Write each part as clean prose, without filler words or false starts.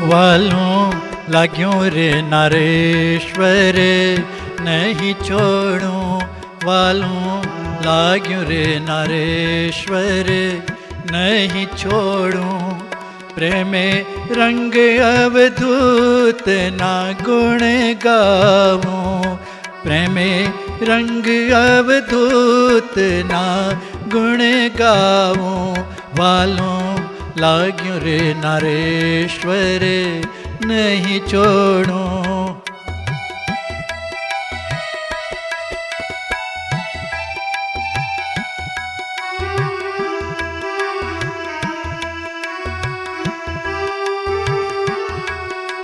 वालों लाग्यों रे नारेश्वर नहीं छोड़ूं, वालों लाग्यों रे नारेश्वर नहीं छोड़ूं। प्रेमे रंग अवधूत ना गुण गाऊं, प्रेमे रंग अवधूत ना गुण गाऊं। वालों लाग्यों रे नारेश्वर नहीं छोड़ूं।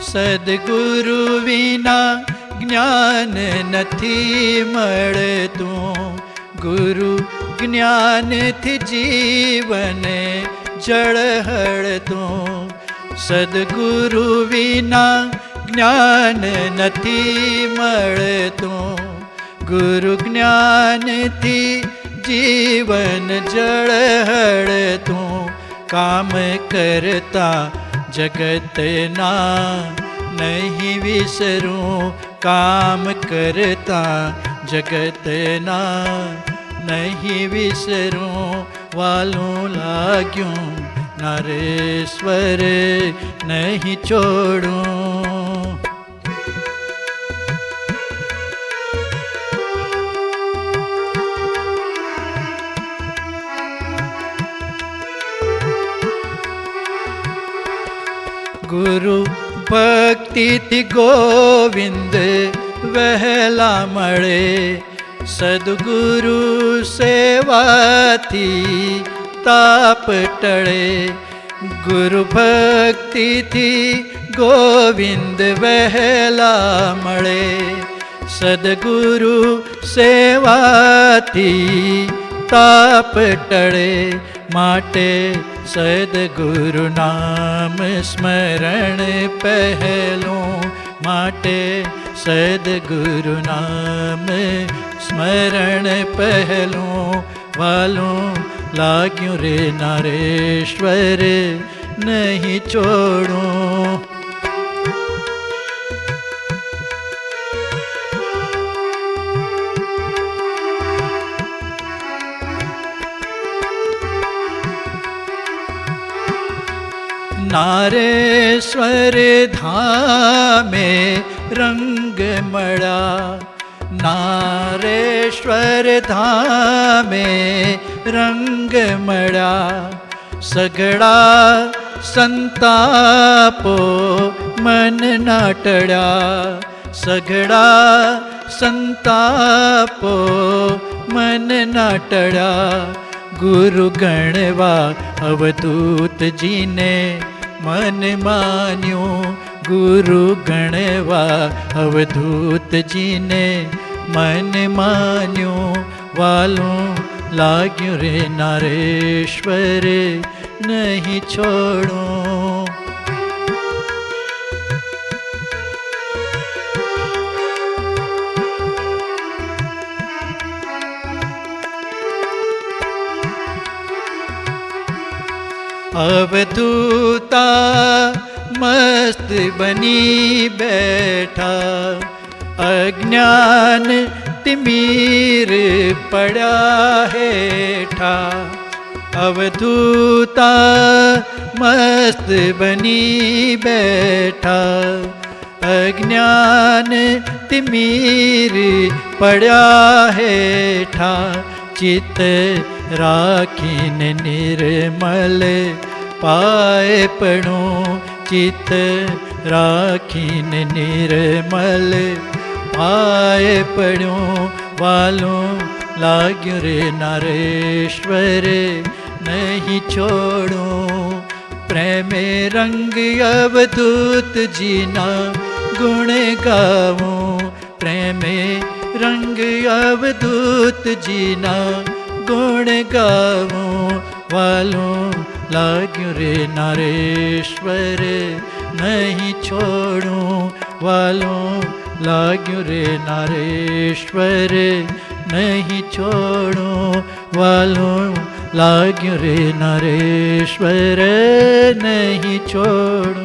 सद्गुरु विना ज्ञान नथी मळतुं, गुरु ज्ञान थी जीवन जळहळतुं। सद्गुरु विना ज्ञान नथी मळतुं, गुरु ज्ञान थी जीवन जळहळतुं। काम करता जगतना नहीं विसरूं, काम करता जगतना नहीं विसरूं। वालों लाग्यों नारेश्वर नहीं छोड़ूं। गुरु भक्ति थी गोविंद वहला मळे, सद्गुरु सेवा थी ताप टळे। गुरु भक्ति थी गोविंद वहला मळे, सद्गुरु सेवा थी ताप टळे। माटे सद्गुरु नाम स्मरण पहलो, माटे सद्गुरु नाम स्मरण पहलो। वालों लाग्यों रे नारेश्वर नहीं छोड़ूं। नारेश्वर धामे रंग मळा, नारेश्वर धामे रंग मळा। सगळा संतापो मन ना टळ्या, सगळा संतापो मन ना टळ्या। गुरु गणवा अवधूत जी ने मन मान्यो, गुरु गणवा अवधूत जी ने मन मान्यो। वालों लाग्यों रे नारेश्वर नहीं छोड़ूं। अवधूता मस्त बनी बैठा, अज्ञान तिमीर पड़ा हेठा। अवधूता मस्त बनी बैठा, अज्ञान तिमीर पड़ा हेठा। चित राखीन निर्मल पाए पढ़ूं, चित राखीन निर्मल पाए पढ़ूं। वालों लाग्यों रे नारेश्वर नहीं छोड़ूं। प्रेमे रंग अवधूत जीना गुण गाऊं, प्रेमे रंग अवधूत जीना गुण गाऊं। वालों लाग्यों रे नारेश्वर नहीं छोड़ूं, वालों लाग्यों रे नारेश्वर नहीं छोड़ूं। वालों लाग्यों रे नारेश्वर नहीं छोड़ूं।